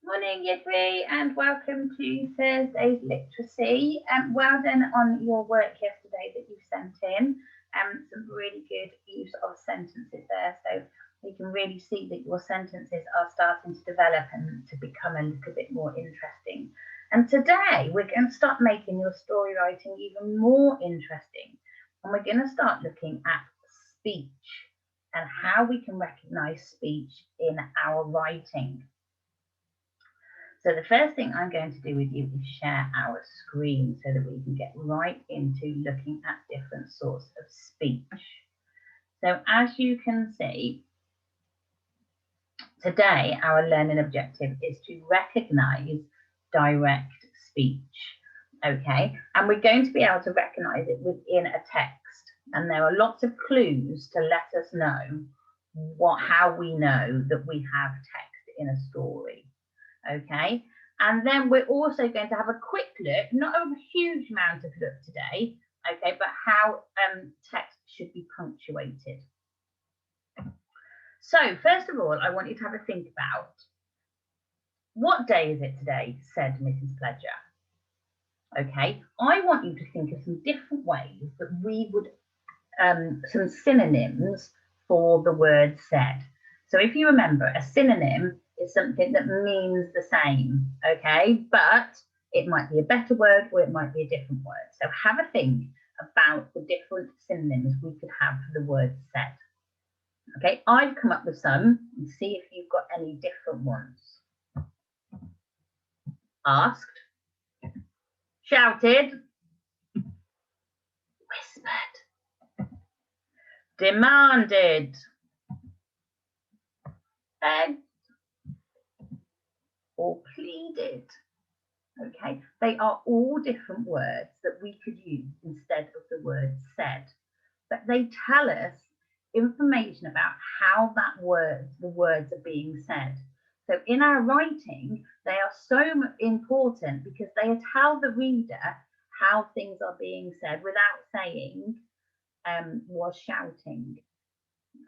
Morning, Year 3, and welcome to Thursday's literacy. Well done on your work yesterday that you sent in. Some really good use of sentences there, so we can really see that your sentences are starting to develop and to become a little bit more interesting. And today we're going to start making your story writing even more interesting, and we're going to start looking at speech and how we can recognise speech in our writing. So the first thing I'm going to do with you is share our screen so that we can get right into looking at different sorts of speech. So as you can see, today our learning objective is to recognise direct speech, okay? And we're going to be able to recognise it within a text. And there are lots of clues to let us know how we know that we have text in a story. Okay, and then we're also going to have a quick look, not a huge amount of look today, okay, but how text should be punctuated. So first of all, I want you to have a think about, what day is it today, said Mrs. Pledger. Okay, I want you to think of some different ways that we would, some synonyms for the word said. So if you remember, a synonym is something that means the same, okay? But it might be a better word or it might be a different word. So have a think about the different synonyms we could have for the word said. Okay, I've come up with some and see if you've got any different ones. Asked, shouted, whispered, demanded, begged, or pleaded. Okay, they are all different words that we could use instead of the word said, but they tell us information about how the words are being said. So in our writing, they are so important because they tell the reader how things are being said without saying was shouting.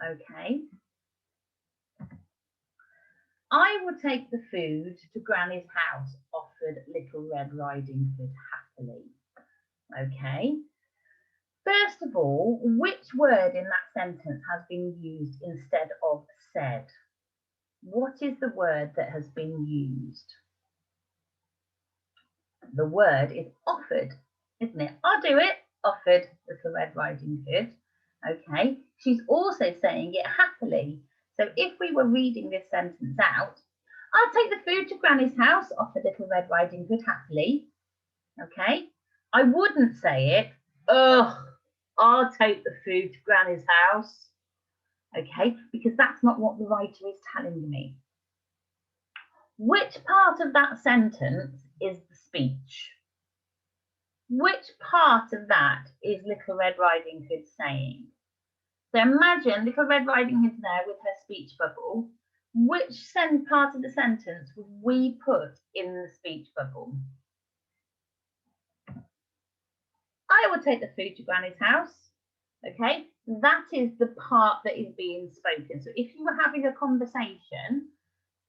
Okay. I will take the food to Granny's house, offered Little Red Riding Hood happily. Okay. First of all, which word in that sentence has been used instead of said? What is the word that has been used? The word is offered, isn't it? I'll do it, offered Little Red Riding Hood. Okay. She's also saying it happily. So if we were reading this sentence out, I'll take the food to Granny's house, offered Little Red Riding Hood happily. Okay. I wouldn't say it, ugh, I'll take the food to Granny's house. Okay, because that's not what the writer is telling me. Which part of that sentence is the speech? Which part of that is Little Red Riding Hood saying? So imagine Little Red Riding Hood there with her speech bubble. Which part of the sentence would we put in the speech bubble? I will take the food to Granny's house. Okay, that is the part that is being spoken. So if you were having a conversation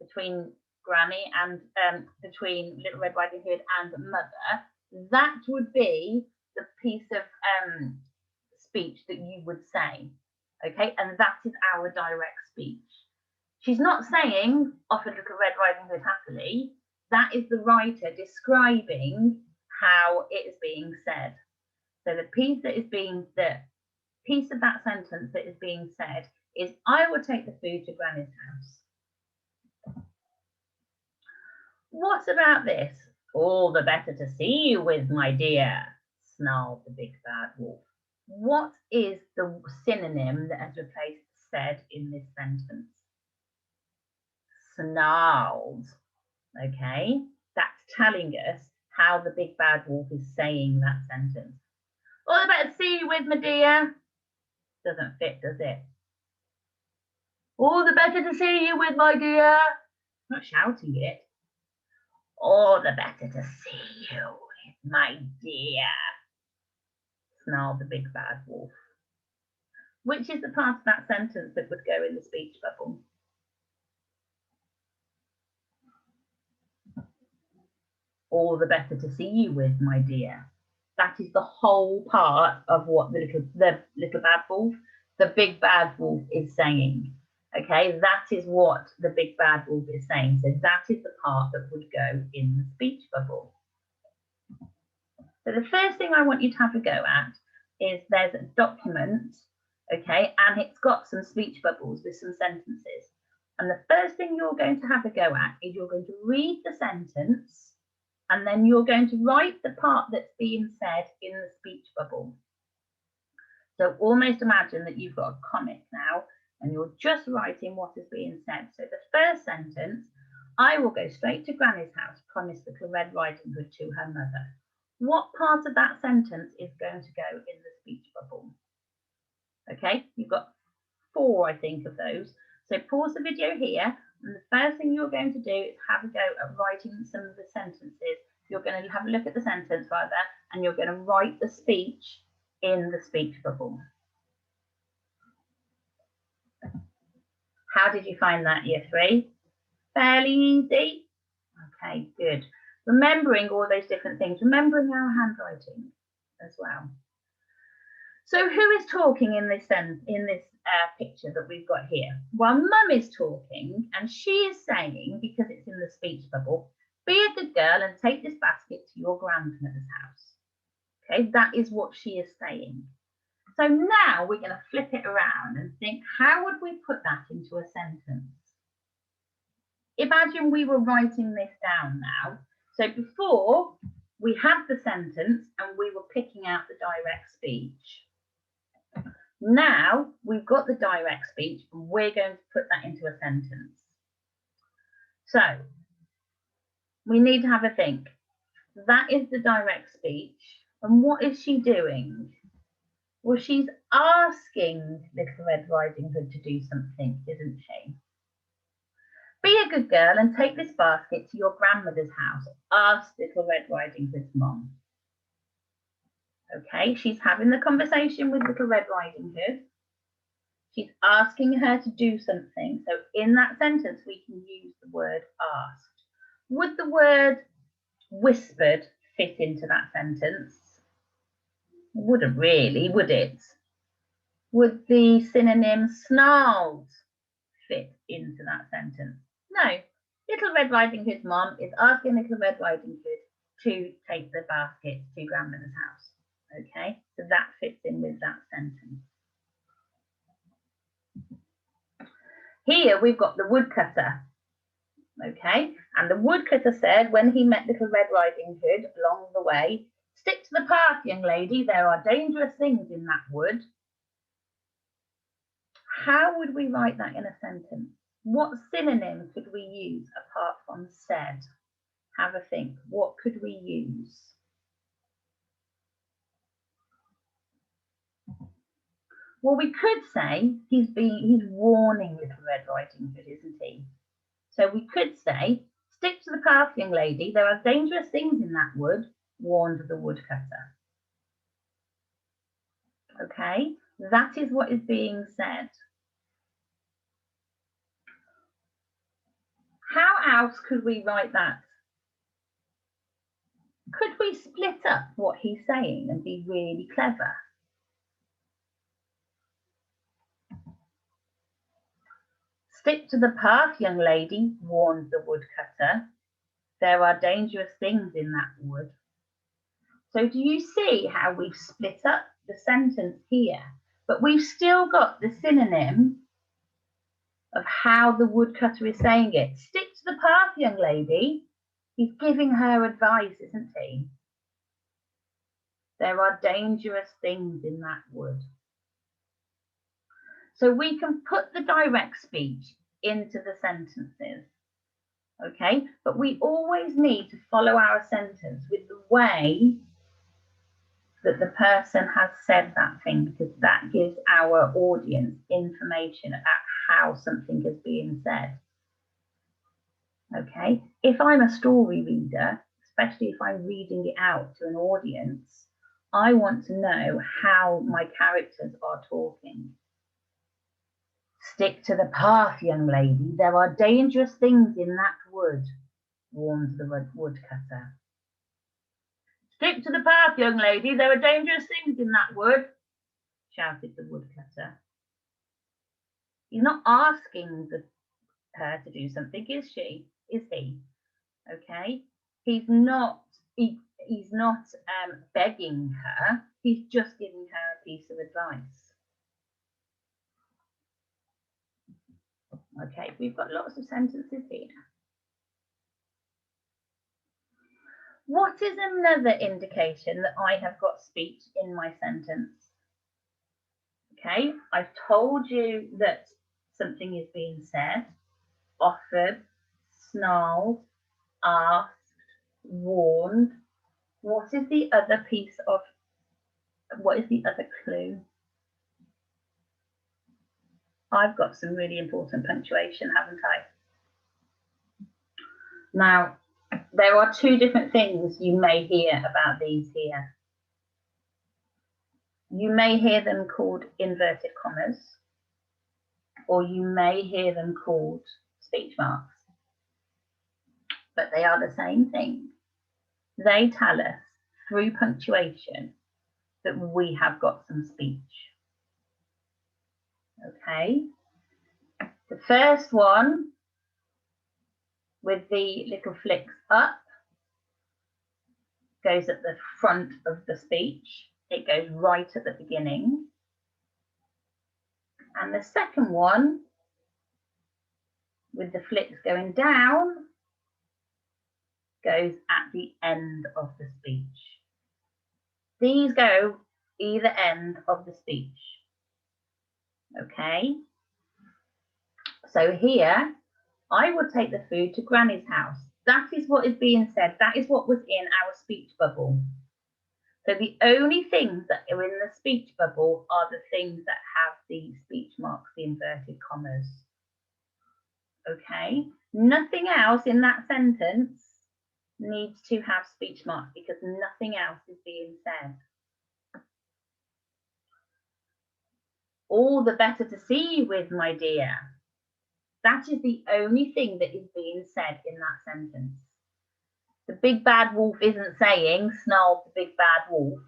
between Granny and between Little Red Riding Hood and Mother, that would be the piece of speech that you would say. Okay, and that is our direct speech. She's not saying offered Little Red Riding Hood happily. That is the writer describing how it is being said. So the piece of that sentence that is being said is, I will take the food to Granny's house. What about this? All the better to see you with, my dear, snarled the big bad wolf. What is the synonym that has replaced said in this sentence? Snarled. Okay, that's telling us how the big bad wolf is saying that sentence. All the better to see you with, my dear. Doesn't fit, does it? All the better to see you with, my dear. Not shouting it. All the better to see you with, my dear, snarled the big bad wolf. Which is the part of that sentence that would go in the speech bubble? all the better to see you with, my dear. That is the whole part of what the little bad wolf, the big bad wolf is saying. Okay, that is what the big bad wolf is saying. So that is the part that would go in the speech bubble. So the first thing I want you to have a go at is there's a document, okay, and it's got some speech bubbles with some sentences. And the first thing you're going to have a go at is you're going to read the sentence, and then you're going to write the part that's being said in the speech bubble. So almost imagine that you've got a comic now, and you're just writing what is being said. So the first sentence, I will go straight to Granny's house, promised Little Red Riding Hood to her mother. What part of that sentence is going to go in the speech bubble? Okay, you've got 4, I think, of those. So pause the video here, and the first thing you're going to do is have a go at writing some of the sentences. You're going to have a look at the sentence rather, and you're going to write the speech in the speech bubble. How did you find that, Year 3? Fairly easy? Okay, good. Remembering all those different things, remembering our handwriting as well. So who is talking in this picture that we've got here? Well, Mum is talking, and she is saying, because it's in the speech bubble, be a good girl and take this basket to your grandmother's house. Okay, that is what she is saying. So now we're going to flip it around and think, how would we put that into a sentence? Imagine we were writing this down now. So before, we had the sentence and we were picking out the direct speech. Now we've got the direct speech and we're going to put that into a sentence. So we need to have a think. That is the direct speech. And what is she doing? Well, she's asking Little Red Riding Hood to do something, isn't she? Be a good girl and take this basket to your grandmother's house, asked Little Red Riding Hood's mom. Okay, she's having the conversation with Little Red Riding Hood. She's asking her to do something. So in that sentence, we can use the word asked. Would the word whispered fit into that sentence? Wouldn't really, would it? Would the synonym snarled fit into that sentence? No. Little Red Riding Hood's mom is asking Little Red Riding Hood to take the basket to grandmother's house. Okay, so that fits in with that sentence. Here we've got the woodcutter. Okay, and the woodcutter said when he met Little Red Riding Hood along the way, stick to the path, young lady, there are dangerous things in that wood. How would we write that in a sentence? What synonym could we use apart from said? Have a think. What could we use? Well, we could say he's warning Little Red Riding Hood, isn't he? So we could say, stick to the path, young lady, there are dangerous things in that wood, warned the woodcutter. Okay, that is what is being said. How else could we write that? Could we split up what he's saying and be really clever? Stick to the path, young lady, warned the woodcutter. There are dangerous things in that wood. So do you see how we've split up the sentence here? But we've still got the synonym of how the woodcutter is saying it. Stick to the path, young lady. He's giving her advice, isn't he? There are dangerous things in that wood. So we can put the direct speech into the sentences, okay? But we always need to follow our sentence with the way that the person has said that thing, because that gives our audience information about how something is being said, okay? If I'm a story reader, especially if I'm reading it out to an audience, I want to know how my characters are talking. Stick to the path, young lady. There are dangerous things in that wood, warned the woodcutter. Stick to the path, young lady. There are dangerous things in that wood, shouted the woodcutter. He's not asking her to do something, is she? Is he? Okay. He's not begging her. He's just giving her a piece of advice. Okay, we've got lots of sentences here. What is another indication that I have got speech in my sentence? Okay, I've told you that something is being said, offered, snarled, asked, warned. What is the other clue? I've got some really important punctuation, haven't I? Now, there are two different things you may hear about these here. You may hear them called inverted commas, or you may hear them called speech marks, but they are the same thing. They tell us through punctuation that we have got some speech. Okay, the first one with the little flicks up goes at the front of the speech. It goes right at the beginning. And the second one with the flicks going down goes at the end of the speech. These go either end of the speech. Okay, so here I will take the food to Granny's house. That is what is being said. That is what was in our speech bubble. So the only things that are in the speech bubble are the things that have the speech marks, the inverted commas. Okay, nothing else in that sentence needs to have speech marks because nothing else is being said. All the better to see you with, my dear. That is the only thing that is being said in that sentence. The big bad wolf isn't saying, snarled the big bad wolf.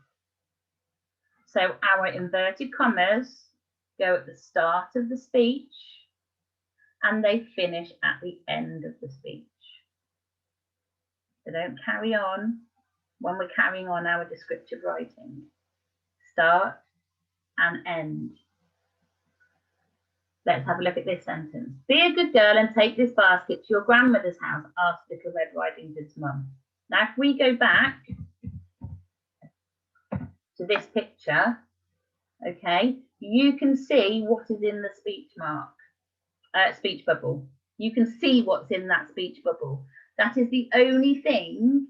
So our inverted commas go at the start of the speech and they finish at the end of the speech. So don't carry on when we're carrying on our descriptive writing. Start and end. Let's have a look at this sentence. Be a good girl and take this basket to your grandmother's house, asked Little Red Riding Hood's mum. Now, if we go back to this picture, okay, you can see what is in the speech bubble. You can see what's in that speech bubble. That is the only thing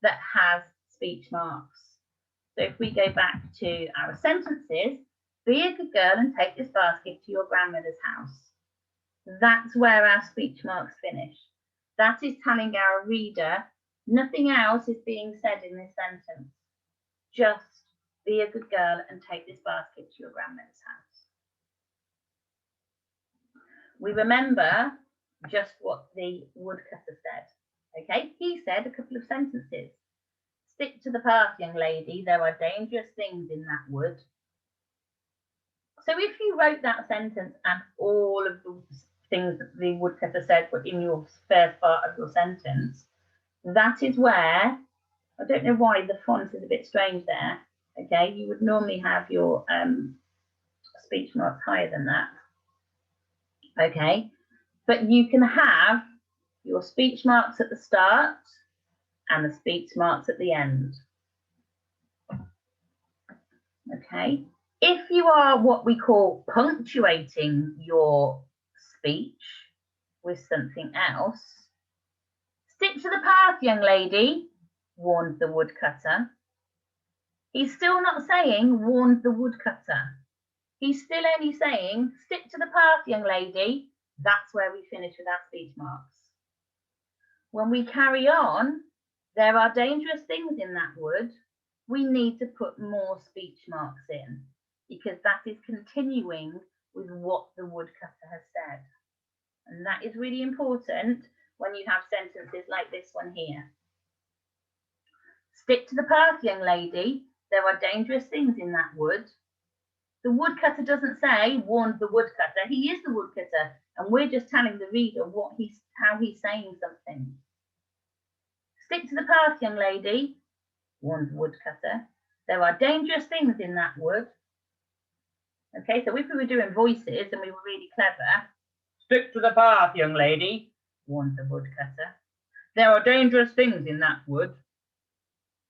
that has speech marks. So if we go back to our sentences, be a good girl and take this basket to your grandmother's house. That's where our speech marks finish. That is telling our reader nothing else is being said in this sentence. Just be a good girl and take this basket to your grandmother's house. We remember just what the woodcutter said. Okay, he said a couple of sentences. Stick to the path, young lady. There are dangerous things in that wood. So if you wrote that sentence and all of the things that the woodcutter said were in your first part of your sentence, that is where, I don't know why the font is a bit strange there. Okay, you would normally have your speech marks higher than that. Okay, but you can have your speech marks at the start and the speech marks at the end. Okay, if you are what we call punctuating your speech with something else, stick to the path, young lady, warned the woodcutter. He's still not saying warned the woodcutter. He's still only saying stick to the path, young lady. That's where we finish with our speech marks. When we carry on, there are dangerous things in that wood. We need to put more speech marks in because that is continuing with what the woodcutter has said. And that is really important when you have sentences like this one here. Stick to the path, young lady. There are dangerous things in that wood. The woodcutter doesn't say, warned the woodcutter. He is the woodcutter, and we're just telling the reader how he's saying something. Stick to the path, young lady, warned the woodcutter. There are dangerous things in that wood. Okay, so if we were doing voices and we were really clever, stick to the path, young lady, warned the woodcutter. There are dangerous things in that wood.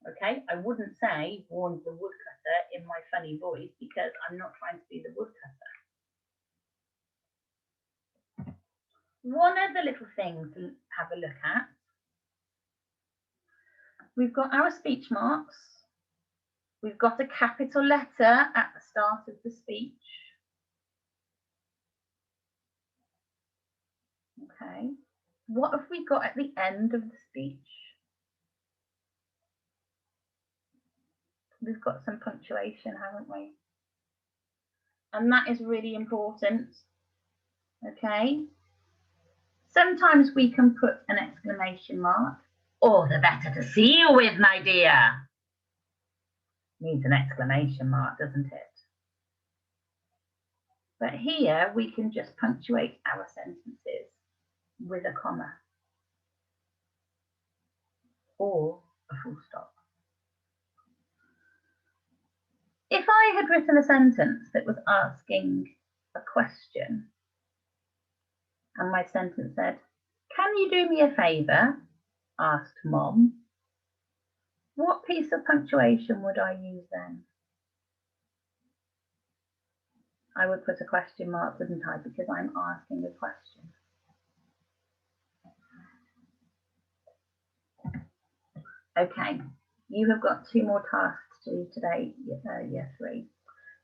Okay, I wouldn't say warned the woodcutter in my funny voice because I'm not trying to be the woodcutter. One of the little things to have a look at, we've got our speech marks. We've got a capital letter at the start of the speech. Okay, what have we got at the end of the speech? We've got some punctuation, haven't we? And that is really important. Okay, sometimes we can put an exclamation mark. All the better to see you with, my dear. Needs an exclamation mark, doesn't it? But here we can just punctuate our sentences with a comma or a full stop. If I had written a sentence that was asking a question and my sentence said, "Can you do me a favour?" asked Mom, what piece of punctuation would I use then? I would put a question mark, wouldn't I? Because I'm asking a question. Okay, you have got 2 more tasks to do today, year 3.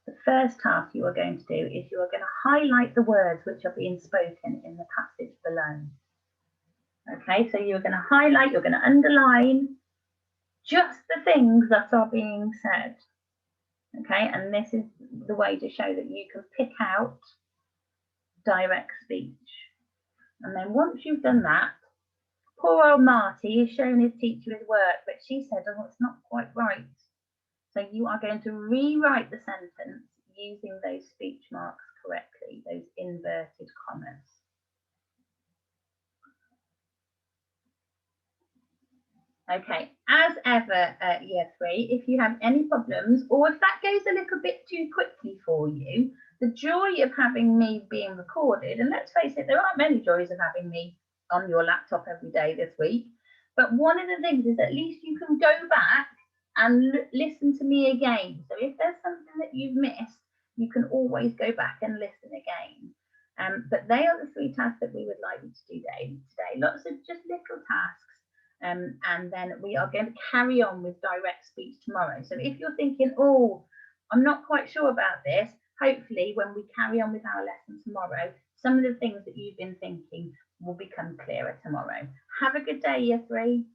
The first task you are going to do is you are going to highlight the words which are being spoken in the passage below. Okay, so you're going to highlight, you're going to underline just the things that are being said. Okay, and this is the way to show that you can pick out direct speech. And then once you've done that, poor old Marty is showing his teacher his work, but she said, oh, it's not quite right. So you are going to rewrite the sentence using those speech marks correctly, those inverted commas. Okay, as ever, year 3, if you have any problems or if that goes a little bit too quickly for you, the joy of having me being recorded, and let's face it, there aren't many joys of having me on your laptop every day this week, but one of the things is at least you can go back and listen to me again. So if there's something that you've missed, you can always go back and listen again. But they are the 3 tasks that we would like you to do today. Lots of just little tasks. And then we are going to carry on with direct speech tomorrow. So if you're thinking, oh, I'm not quite sure about this, hopefully when we carry on with our lesson tomorrow, some of the things that you've been thinking will become clearer tomorrow. Have a good day, year 3.